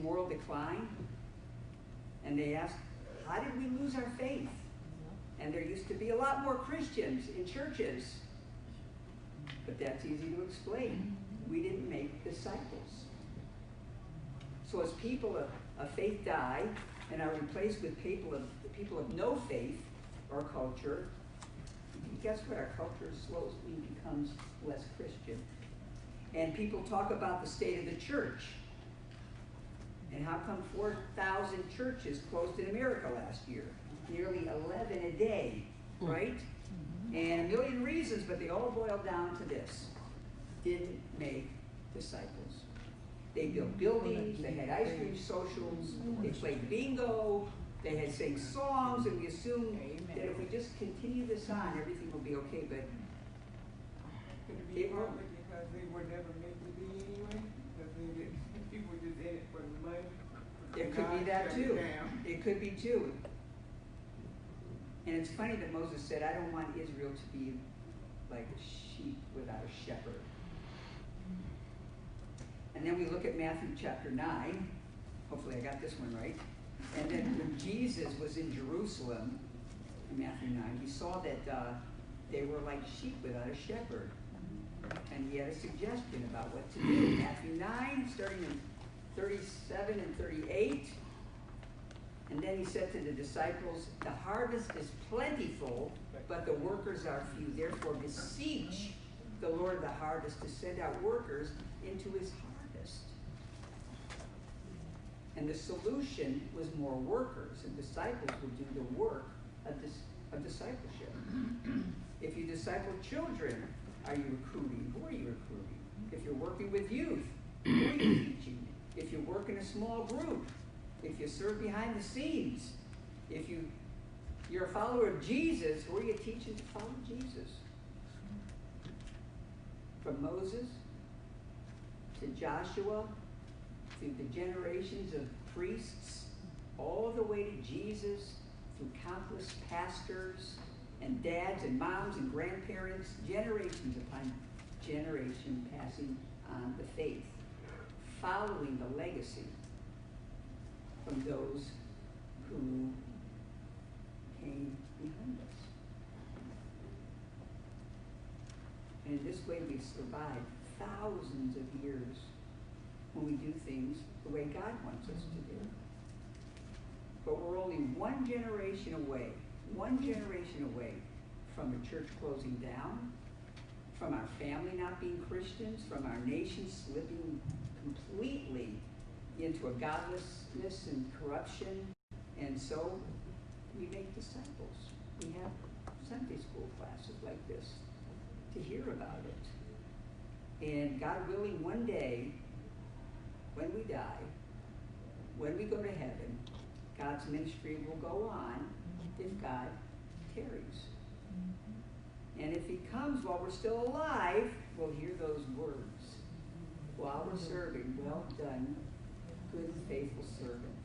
moral decline. And they ask, how did we lose our faith? And there used to be a lot more Christians in churches. But that's easy to explain. We didn't make disciples. So as people of faith die and are replaced with people of no faith or culture, guess what? Our culture slowly becomes less Christian. And people talk about the state of the church. And how come 4,000 churches closed in America last year? Nearly 11 a day, right? And a million reasons, but they all boil down to this. Didn't make disciples. They built buildings, they had ice cream socials, they played bingo, they had sang songs, and we assumed that if we just continue this on, everything will be okay, but could it be partly because they were never meant to be anyway? Because people just in it for the money? It could be that too. It could be too. And it's funny that Moses said, I don't want Israel to be like a sheep without a shepherd. And then we look at Matthew chapter 9. Hopefully I got this one right. And then when Jesus was in Jerusalem, in Matthew 9, he saw that they were like sheep without a shepherd. And he had a suggestion about what to do. Matthew 9, starting in 37 and 38. And then he said to the disciples, the harvest is plentiful, but the workers are few. Therefore beseech the Lord of the harvest to send out workers into his harvest. And the solution was more workers, and disciples will do the work of discipleship. If you disciple children, are you recruiting? Who are you recruiting? If you're working with youth, who are you teaching? If you work in a small group, if you serve behind the scenes, if you're a follower of Jesus, who are you teaching to follow Jesus? From Moses to Joshua, through the generations of priests, all the way to Jesus, through countless pastors and dads and moms and grandparents, generations upon generation passing on the faith, following the legacy from those who came behind us. And in this way we survive thousands of years when we do things the way God wants us to do. But we're only one generation away from a church closing down, from our family not being Christians, from our nation slipping completely into a godlessness and corruption. And so we make disciples. We have Sunday school classes like this to hear about it. And God willing, one day, when we die, when we go to heaven, God's ministry will go on if God tarries. And if he comes while we're still alive, we'll hear those words. While we're serving, well done, good and faithful servant.